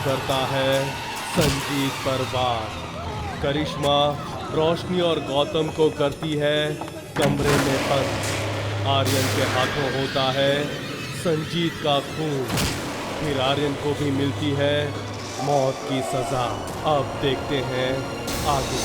करता है संजीत पर वार। करिश्मा रोशनी और गौतम को करती है कमरे में बंद। आर्यन के हाथों होता है संजीत का खून। फिर आर्यन को भी मिलती है मौत की सजा। अब देखते हैं आगे।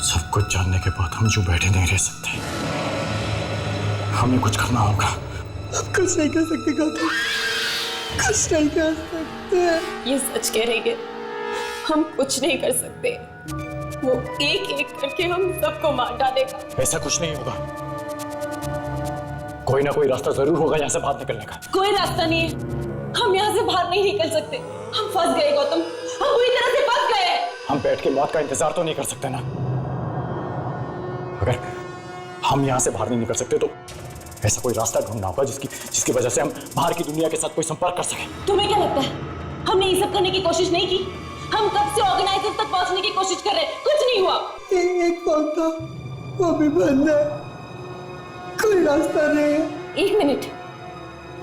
सब कुछ जानने के बाद हम यूं बैठे नहीं रह सकते। हमें कुछ करना होगा। हम कुछ नहीं कर सकते गौतम, कुछ नहीं कर सकते। ये सच कह रही है, हम कुछ नहीं कर सकते। वो एक एक करके हम सबको मार डालेगा। ऐसा कुछ नहीं होगा। कोई ना कोई रास्ता जरूर होगा यहाँ से बाहर निकलने का। कोई रास्ता नहीं है, हम यहाँ से बाहर नहीं निकल सकते। हम फंस गए गौतम, हम पूरी तरह से फंस गए। हम बैठ के मौत का इंतजार तो नहीं कर सकते ना। अगर हम यहाँ से बाहर नहीं निकल सकते तो ऐसा कोई रास्ता ढूंढना होगा जिसकी वजह से हम बाहर की दुनिया के साथ कोई संपर्क कर सकें। तुम्हें क्या लगता है हमने ये सब करने की कोशिश नहीं की? हम कब से ऑर्गेनाइजर तक पहुंचने की कोशिश कर रहे हैं, कुछ नहीं हुआ। एक फोन था, वो भी बंद है, कोई रास्ता नहीं है। एक मिनट,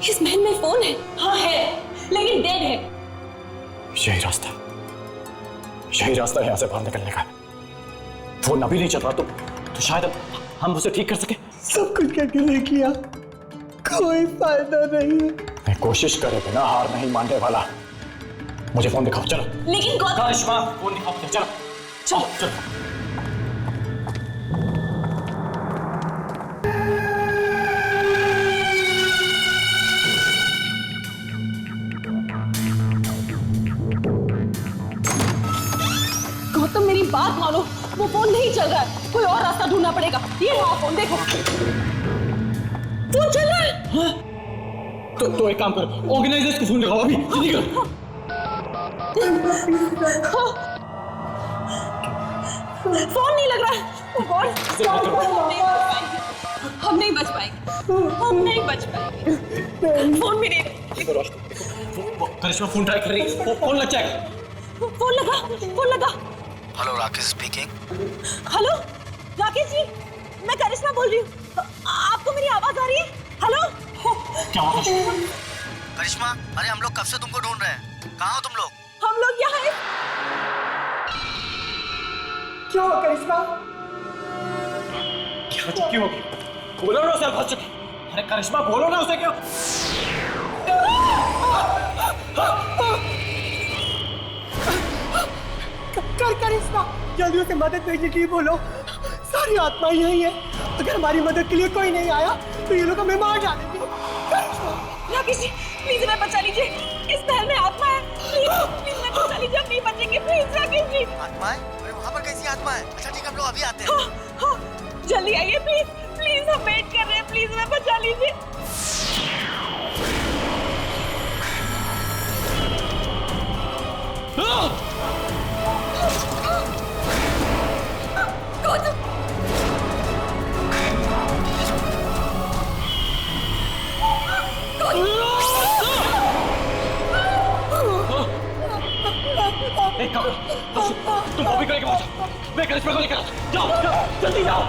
इस महल में फोन है? हाँ है, लेकिन डेड है। यही रास्ता है यहाँ से बाहर निकलने का। फोन अभी नहीं चल रहा तो शायद अब हम उसे ठीक कर सके। सब कुछ करके नहीं किया, कोई फायदा नहीं है। मैं कोशिश करे बिना हार नहीं मानने वाला। मुझे फोन दिखाओ, चलो। लेकिन गौतम, करिश्मा, फोन दिखाओ, चलो चलो चलो। गौतम मेरी बात मानो, वो फोन नहीं चल रहा है, कोई और रास्ता ढूंढना पड़ेगा। ये रहा फोन, देखो फोन चल रहा है। हाँ? तो एक काम करो, ऑर्गेनाइजर्स को फोन लगाओ अभी, जल्दी करो। फोन नहीं लग रहा है। हम नहीं बच पाएंगे, हम नहीं बच पाएंगे। फोन भी नहीं। करिश्मा फोन ट्राई कर रही है, फोन लग जाएगा। फोन लगा। Hello, Rakesh speaking. Hello Rakesh ji, मैं करिश्मा बोल रही हूँ। आपको मेरी आवाज आ रही है? हेलो। क्या हुआ करिश्मा, अरे हम लोग कब से तुमको ढूंढ रहे हैं। कहाँ हो तुम लोग? हम लोग यहाँ हैं। क्या हुआ करिश्मा? क्यों? बोलो ना उसे, फंस चुकी। अरे करिश्मा बोलो ना उसे, क्यों? करिश्मा, जल्दी उसे मदद भेजने के लिए बोलो। सारी आत्मा यही है, अगर हमारी मदद के लिए कोई नहीं आया तो ये लोग हमें मार डालेंगे। राकेश जी प्लीज हमें बचा लीजिए, इस महल में आत्मा है। प्लीज हमें बचा लीजिए, हम नहीं बचेंगे। प्लीज राकेश जी। आत्मा है? अरे वहाँ पर कैसी आत्मा है? अच्छा ठीक है, हम लोग अभी आते हैं। हाँ, जल्दी आइए प्लीज, हम वेट कर रहे हैं। प्लीज हमें बचा लीजिए। एक काम, तुम बॉबी को लेकर पहुंचो, मैं करिश्मा को लेकर आता हूं। जाओ, जल्दी जाओ।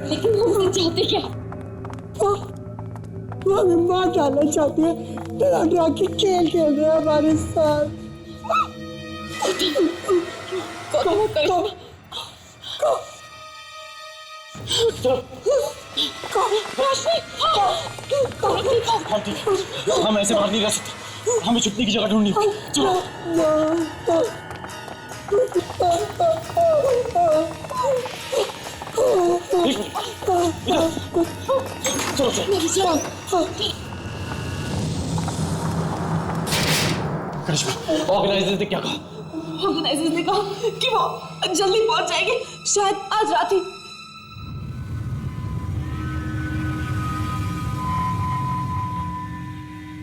लेकिन हम चाहते क्या? वो हमें मार डालना चाहती है। डरा डरा के खेल खेल रहे हैं हमारे साथ। हम ऐसे बाहर नहीं रह सकते, हमें छुपने की जगह ढूंढनी होगी। चलो करिश्मा, ऑर्गेनाइजर्स ने क्या कहा? ऑर्गेनाइजर्स ने कहा कि वो जल्दी पहुंच जाएंगे, शायद आज रात ही।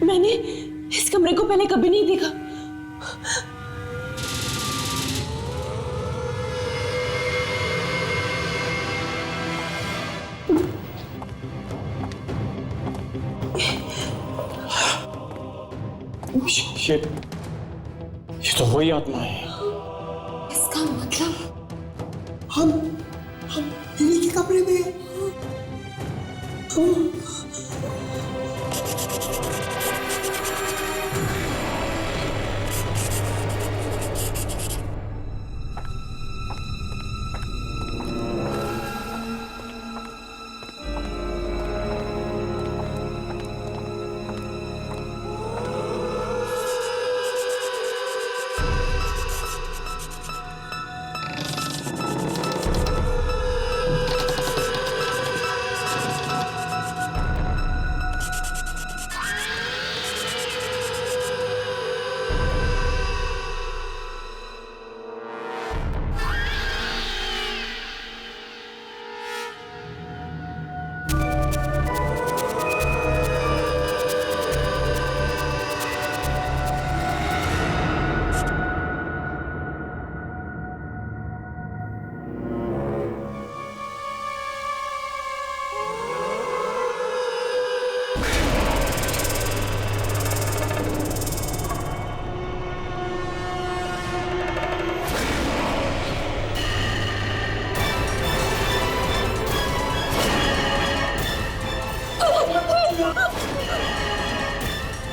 मैंने इस कमरे को पहले कभी नहीं देखा। ये तो वही आत्मा है। इसका मतलब हम इन्हीं के कमरे में हैं।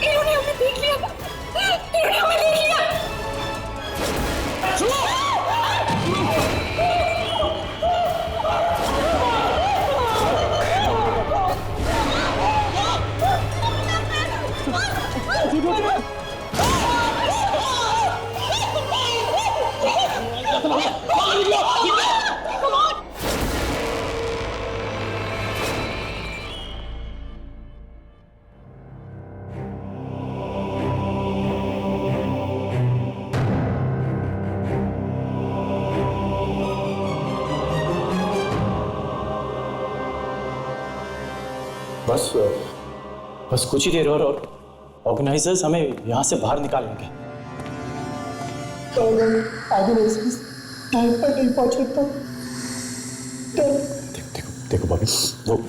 इन्होंने हमें देख लिया, इन्होंने हमें देख लिया। बस कुछ ही देर और ऑर्गेनाइजर्स हमें यहाँ से बाहर निकाल लेंगे। तो अगर ऑर्गेनाइजर्स टाइम पर नहीं पहुंचे तो देखो बॉबी,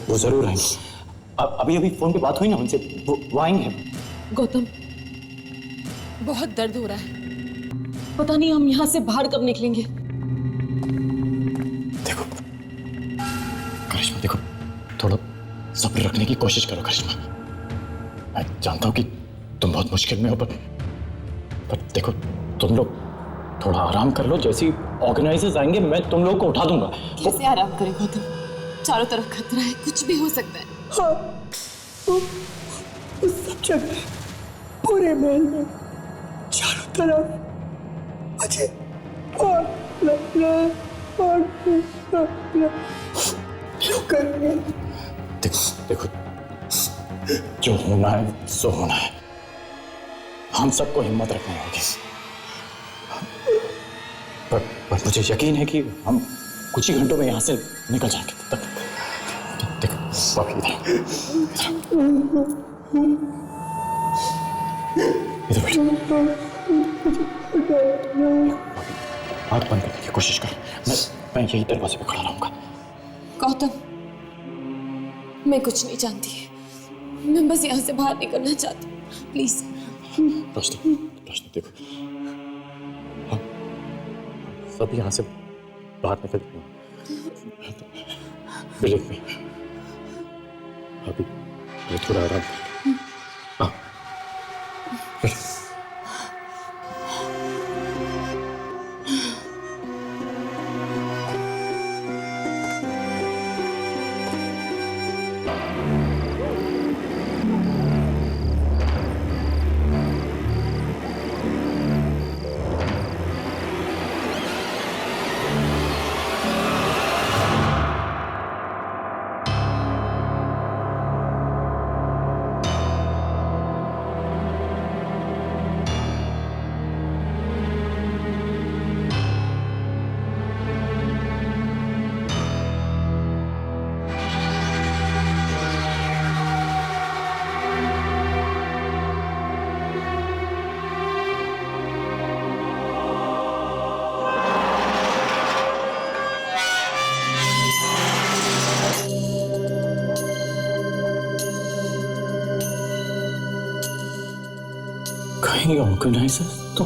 वो जरूर आएंगे। अभी फोन पे बात हुई ना उनसे, वो आएंगे। गौतम, बहुत दर्द हो रहा है, पता नहीं हम यहाँ से बाहर कब निकलेंगे। देखो करिश्मा, देखो थोड़ा सब्र रखने की कोशिश करो करिश्मा। मैं जानता हूँ कि तुम बहुत मुश्किल में हो, पर देखो तुम लोग थोड़ा आराम कर लो। जैसे ऑर्गेनाइजर्स आएंगे मैं तुम लोग को उठा दूंगा। कैसे आराम करें गौतम, चारों तरफ खतरा है, कुछ भी हो सकता है। हाँ, उस सब जगह पूरे महल में चारों तरफ मुझे और क्यों कर रहे हैं? देखो जो होना है सो होना है। हम सबको हिम्मत रखनी होगी, पर मुझे यकीन है कि हम कुछ ही घंटों में यहाँ से निकल जाएंगे। तब देखो बाबी, इधर आँख बंद करने की कोशिश कर। मैं यही दरवाजे पे खड़ा रहूंगा। गौतम, मैं कुछ नहीं जानती, मैं बस यहाँ से बाहर निकलना चाहती हूँ, प्लीज। रोशनी देखो, हम सब यहाँ से बाहर निकल जाएंगे। बिलीव मी, अभी ये थोड़ा आराम। हाँ। कहीं ऑर्गेनाइजर तो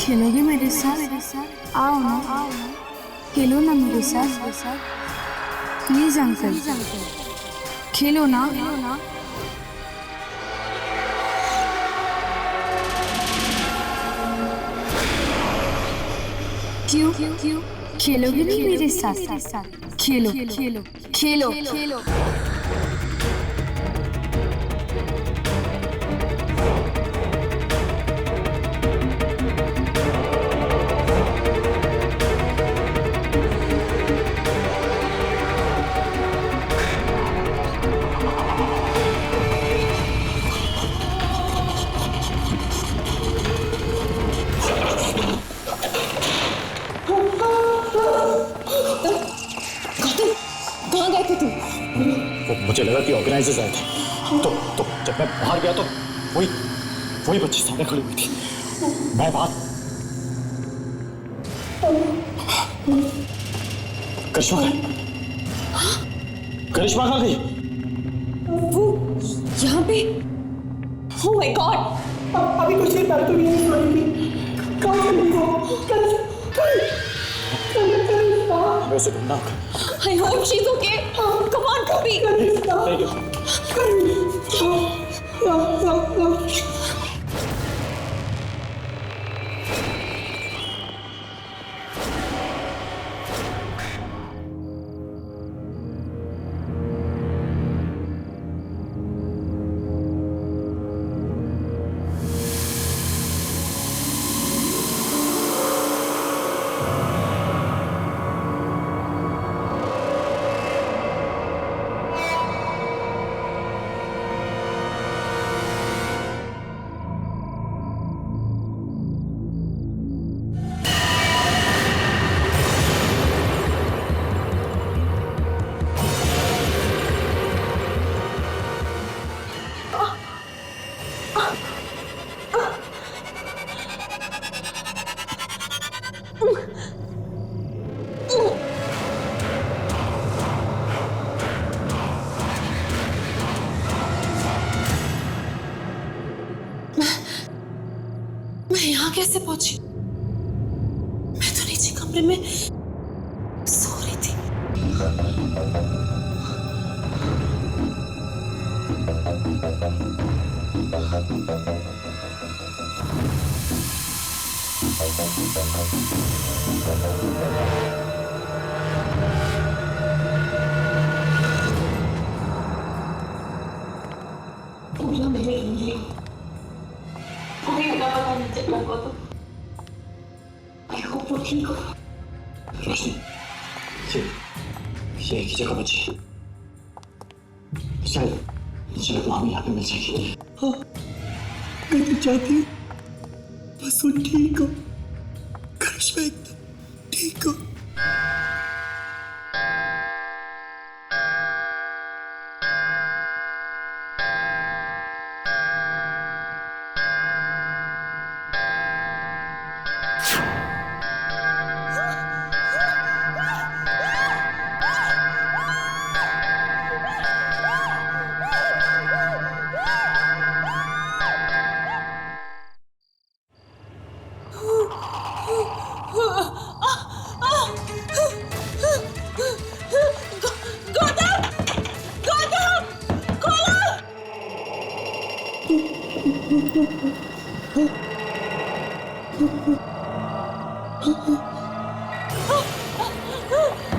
खेलोगे मेरे साथ? आओ ना, खेलो ना मेरे साथ। प्लीज अंकल, खेलो ना। क्यों? खेलोगे नहीं मेरे साथ? खेलो। कहाँ गए थे तुम? मुझे लगा कि ऑर्गेनाइजर्स आए थे, तो जब मैं बाहर गया तो वही बच्ची सामने खड़ी हुई थी। मैं बात करिश्मा कहाँ गई? वो यहाँ पे? Oh my God! अभी कुछ नहीं कर, तुम यही सोई थी। कहाँ चली वो? हमें उसे ढूंढना होगा। I hope she's okay. Come on, Toby. मैं यहाँ कैसे पहुंची? मैं तो नीचे कमरे में सो रही थी। पूरा मेरे लिए कोई लगा पता नहीं चल रहा तो आई होप वो ठीक हो। रोशनी, ये एक ही जगह बची है। शायद वो हमें यहाँ पे मिल जाएगी। हाँ, मैं तो चाहती हूँ बस वो ठीक हो, करिश्मा एकदम ठीक हो।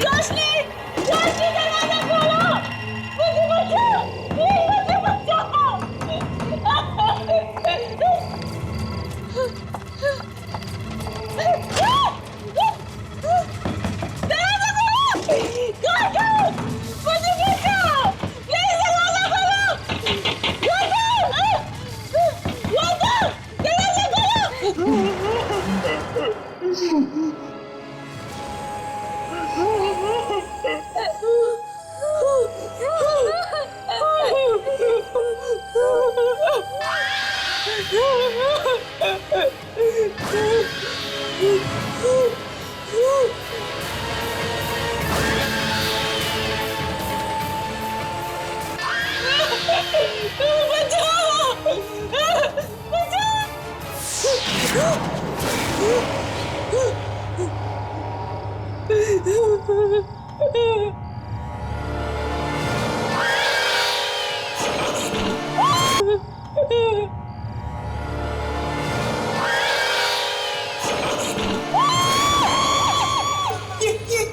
रोशनी, रोशनी दरवाजा खोलो, मुझे बचाओ, मुझे बचाओ।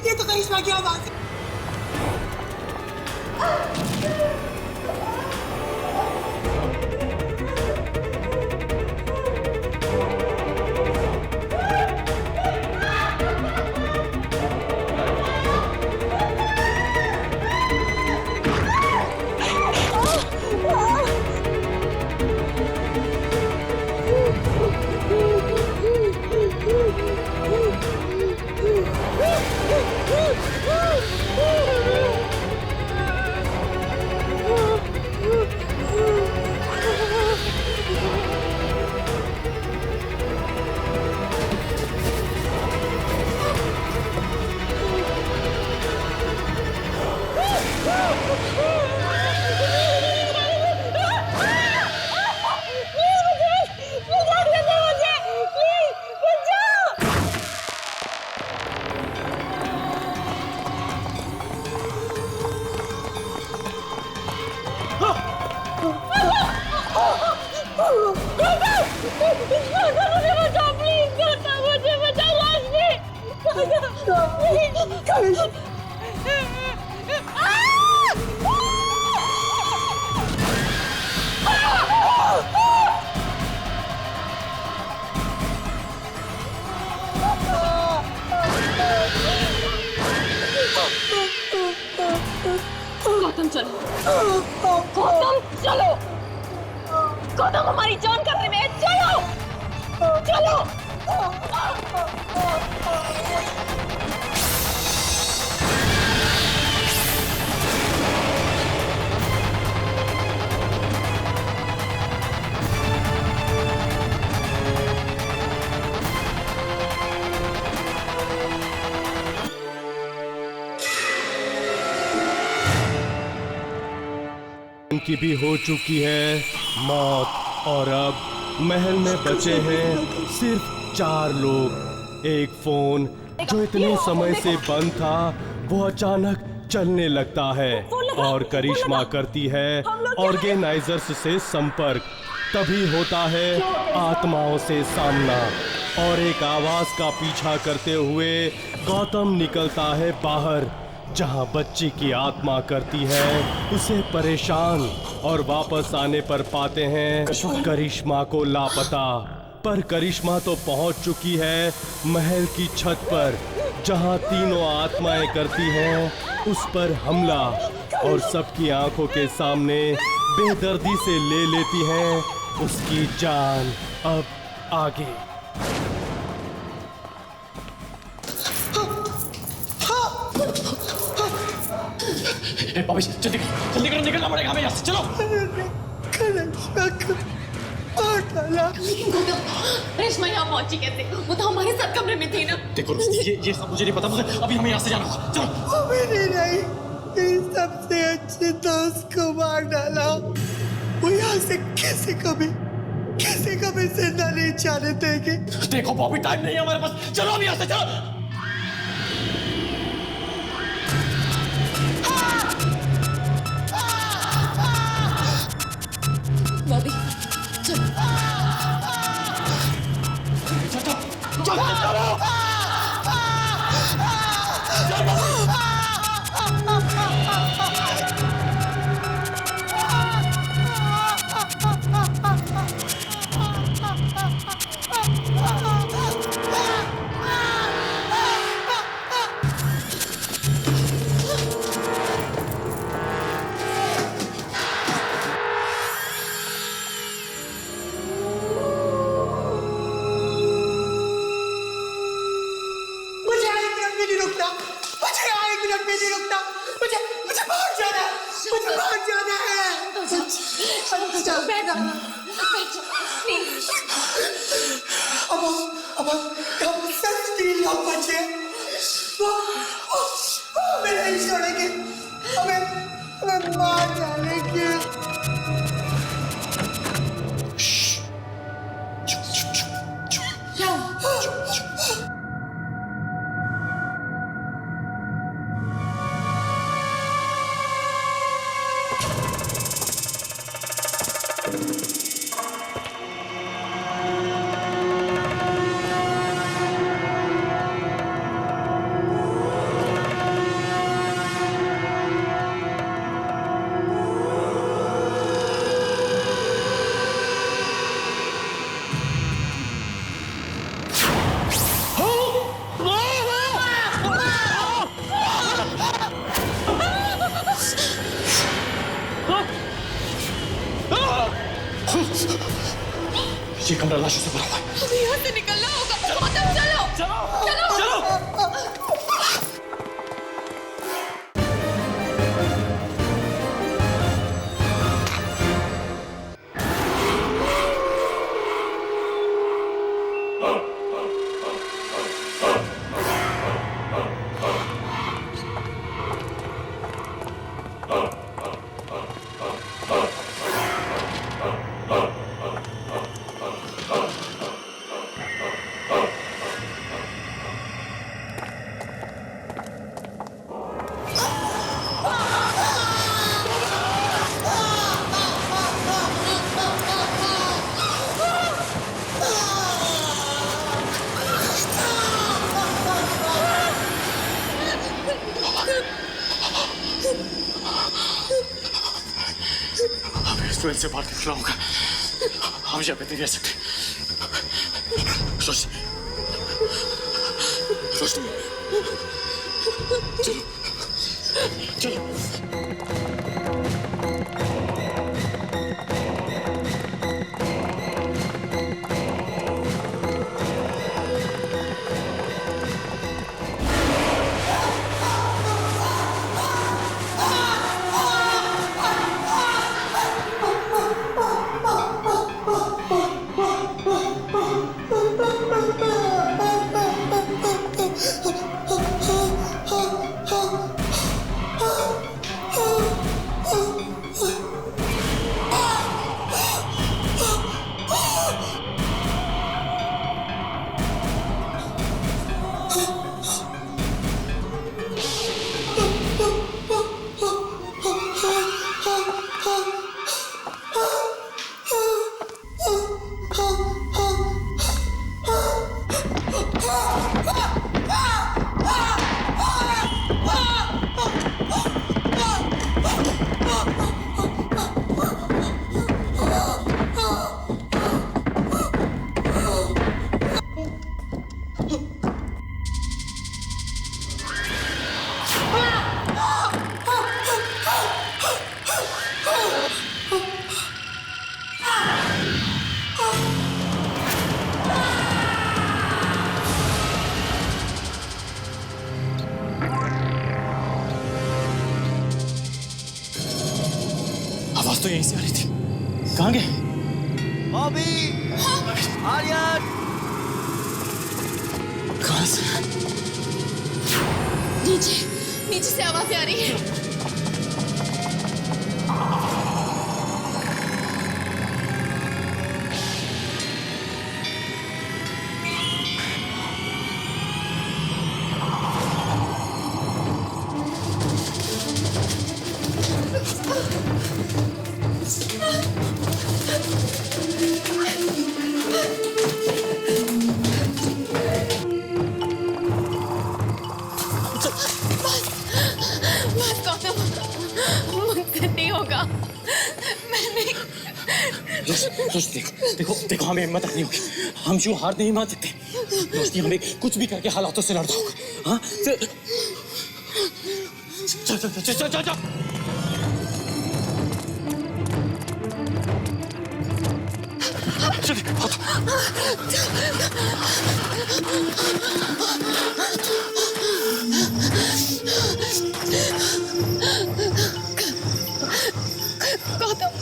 ये तो करिश्मा की आवाज है। गौतम चलो, गौतम चलो, गौतम हमारी जान खतरे में है, चलो चलो। उनकी भी हो चुकी है मौत और अब महल में बचे हैं सिर्फ 4 लोग। एक फोन जो इतने समय से बंद था वो अचानक चलने लगता है। फोन और करिश्मा करती है ऑर्गेनाइजर्स से संपर्क। तभी होता है आत्माओं से सामना और एक आवाज का पीछा करते हुए गौतम निकलता है बाहर, जहां बच्ची की आत्मा करती है उसे परेशान और वापस आने पर पाते हैं करिश्मा को लापता। पर करिश्मा तो पहुंच चुकी है महल की छत पर, जहां तीनों आत्माएं करती हैं उस पर हमला और सबकी आंखों के सामने बेदर्दी से ले लेती हैं उसकी जान। अब आगे बाबा जल्दी करो, निकलना पड़ेगा हमें यहाँ से। चलो रेशमा यहाँ पहुंची कैसे? वो तो हमारे साथ कमरे में थी ना। देखो ये सब मुझे नहीं पता, मुझे अभी हमें यहाँ से जाना होगा। चलो। मेरी सबसे अच्छे दोस्त को मार डाला। वो यहाँ से कैसे कभी जिंदा नहीं जाने देंगे। देखो बॉबी टाइम नहीं है हमारे पास, चलो अभी यहाँ से चलो। बॉबी चल। ये कमरा लाशों से भरा हुआ है। हमें यहाँ से निकलना होगा। गौतम चलो चलो चलो। रेस्टोरेंट से बाहर निकलना होगा। हम यहाँ पे नहीं रह सकते। रोशनी, चलो चलो। तो यहीं से आ रही थी। कहाँ गए? बॉबी, आर्यन, कहाँ से? नीचे नीचे से आवाजें आ रही है। बस गौतम, मुझसे नहीं होगा। मैंने देखो हमें हिम्मत रखनी होगी। हम जो हार नहीं मान सकते। रोशनी, हमें कुछ भी करके हालातों से लड़ना होगा। हाँ, चल। गौतम,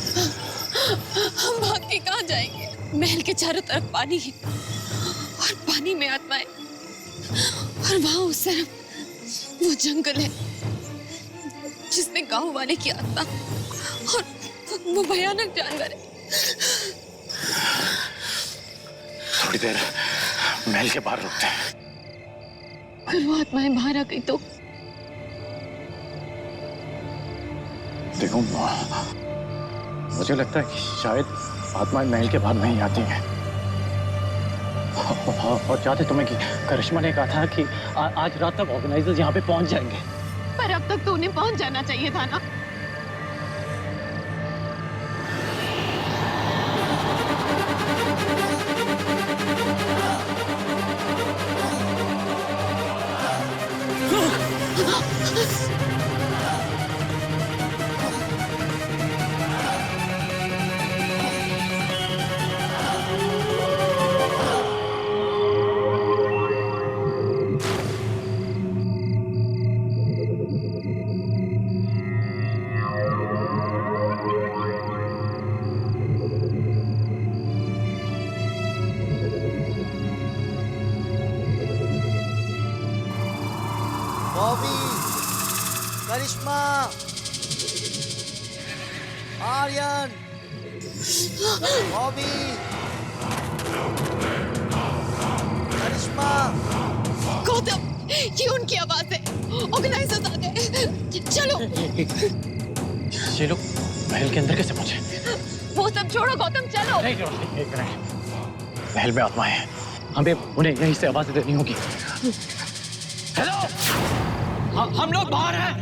हम भाग के कहाँ जाएंगे? महल के चारों तरफ पानी है और पानी में आत्माएं, और वहां उस तरफ वो जंगल है जिसमें गांव वाले की आत्मा और वो भयानक जानवर है। थोड़ी देर महल के बाहर रुकते हैं। अगर वो आत्माएं बाहर आ गई तो? देखो, मुझे लगता है कि शायद आत्माएं महल के बाहर नहीं आती हैं। और याद है तुम्हें कि करिश्मा ने कहा था कि आज रात तक ऑर्गेनाइजर्स यहाँ पे पहुंच जाएंगे। पर अब तक तो उन्हें पहुंच जाना चाहिए था ना। बॉबी, करिश्मा, आर्यन, बॉबी, करिश्मा। गौतम, ये उनकी आवाज है। ऑर्गेनाइजर्स आ गए। चलो। ये लोग महल के अंदर कैसे पहुंचे? वो सब छोड़ो गौतम, चलो। एक मिनट, महल में आत्माएं हैं। हमें उन्हें यहीं से आवाज देनी होगी। हेलो, हम लोग बाहर हैं।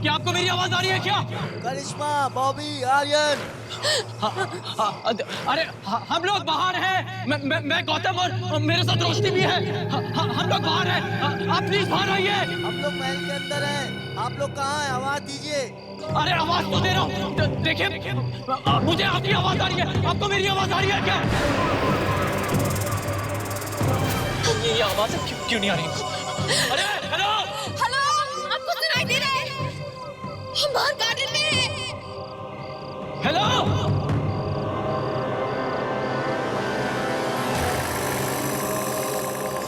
क्या आपको मेरी आवाज आ रही है क्या? करिश्मा, बॉबी, आर्यन। अरे हम लोग बाहर हैं। मैं गौतम और मेरे साथ रोशनी भी है। हम लोग बाहर हैं। आप प्लीज बाहर आइए। हम लोग महल के अंदर हैं। आप लोग कहाँ हैं? आवाज दीजिए। अरे आवाज तो दे रहा हूँ। देखिए, मुझे आपकी आवाज आ रही है। आपको मेरी आवाज आ रही है क्या? ये आवाज क्यों नहीं आ रही? अरे हेलो, हेलो, आपको सुनाई दे रहा है? हम बाहर गार्डन में हैं। हेलो।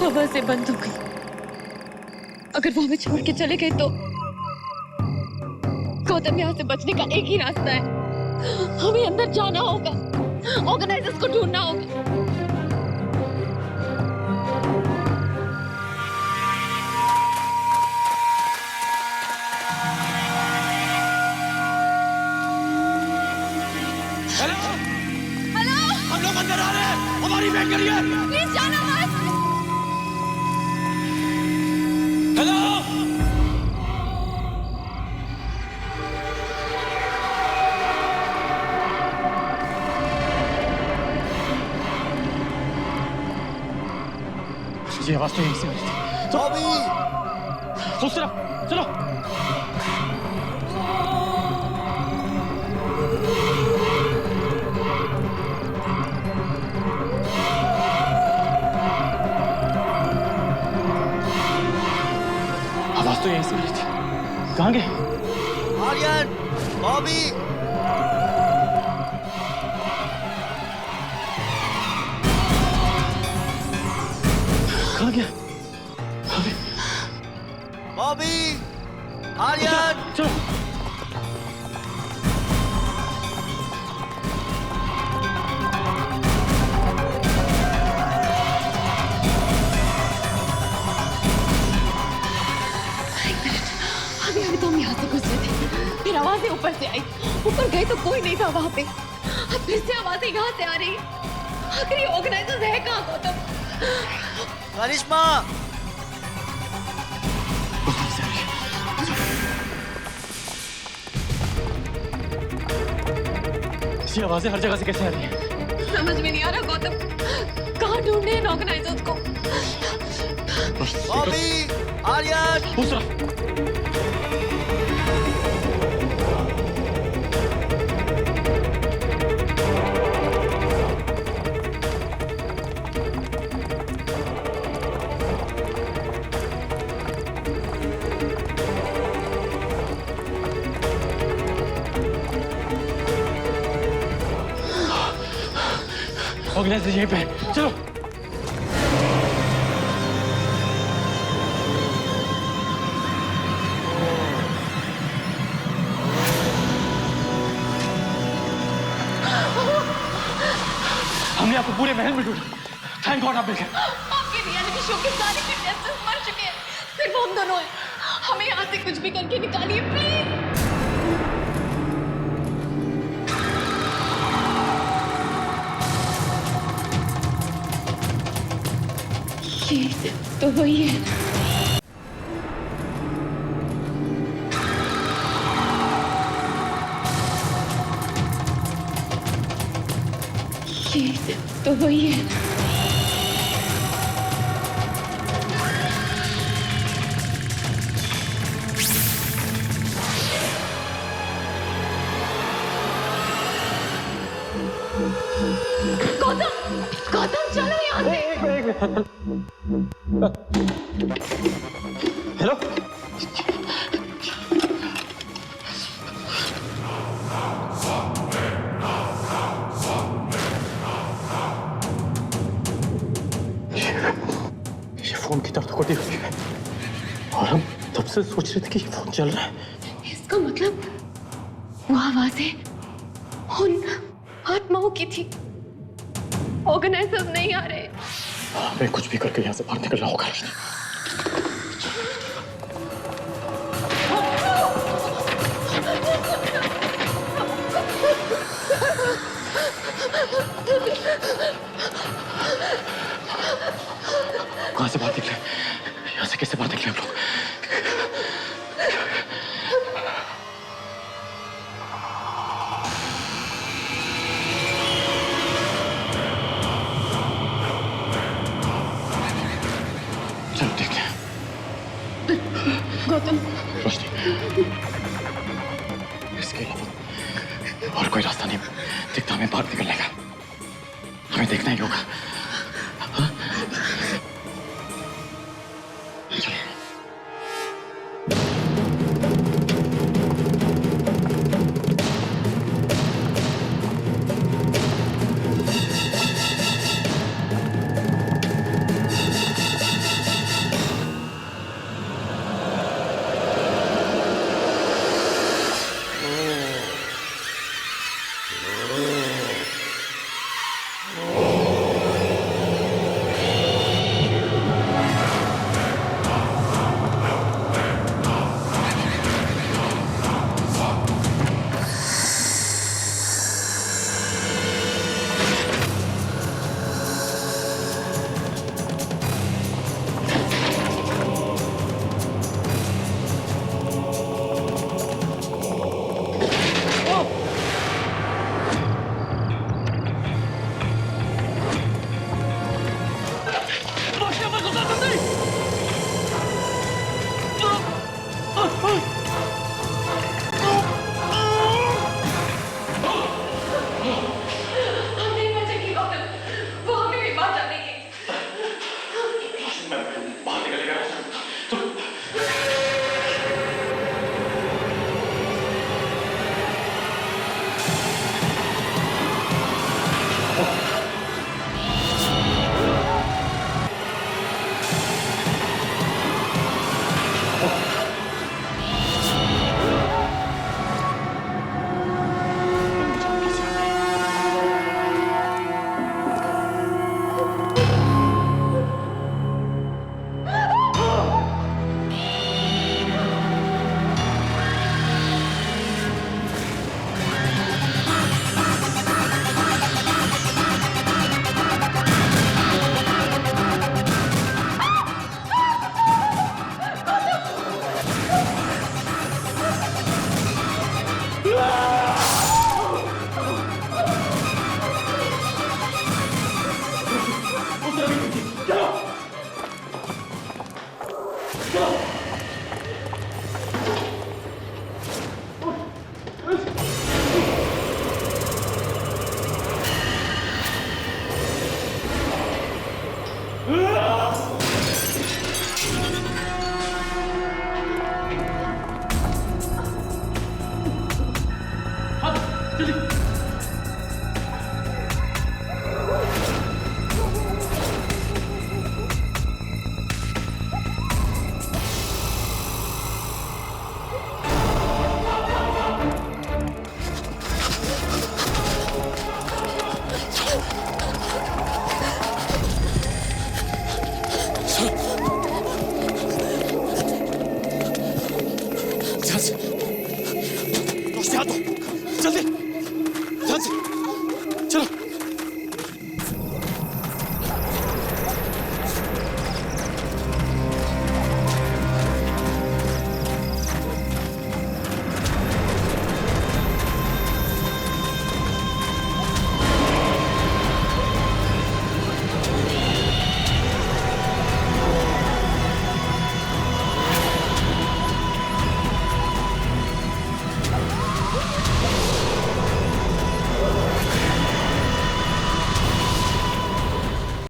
हवा से बंद हो गई। अगर वो हमें छोड़ के चले गए तो गौतम, यहाँ से बचने का एक ही रास्ता है। हमें अंदर जाना होगा, ऑर्गेनाइजर्स को ढूंढना होगा। हेलो, हेलो, हम लोग अंदर आ रहे हैं। हमारी वेट करिए। प्लीज जाना मत। हेलो, ये आवाज तो यहीं से आ रही थी। बॉबी, उस तरफ चलो। आवाज तो यहीं से आ रही थी। कहाँ गए? आर्यन, बॉबी, से आई, ऊपर गए तो कोई नहीं था वहां पे। अब फिर से आवाजें यहाँ से आ रही है। आखिर ये ऑर्गेनाइजर्स है कहाँ गौतम? करिश्मा ये आवाजें हर जगह से कैसे आ रही हैं? समझ में नहीं आ रहा गौतम, कहाँ ढूंढने इन ऑर्गेनाइजर्स को? बॉबी, आर्यन, उस तरफ। ऑर्गेनाइजर यहीं पे है, चलो। हमने आपको पूरे महल में ढूंढा। थैंक गॉड आप मिल गए। आपके रियलिटी शो के सारे कंटेस्टेंट्स मर चुके हैं, सिर्फ हम दोनों हैं। हमें यहाँ से कुछ भी करके निकालिए प्लीज। ये तो वही है। ये तो वही है। गौतम, गौतम चलो यहाँ से। हेलो, ये फोन की तरफ खोटी हुई है और हम तब से सोच रहे थे कि ये फोन चल रहा है। इसका मतलब वो आवाजें उन आत्माओं की थी। ऑर्गेनाइजर्स नहीं आ रहे। हमें कुछ भी करके यहाँ से बाहर निकलना होगा। कहाँ से बाहर निकले? यहाँ से कैसे बाहर निकले हम लोग? चलो देखते हैं। गौतम, रोशनी, इसके अलावा और कोई रास्ता नहीं दिखता हमें बाहर निकलने का। हमें देखना ही होगा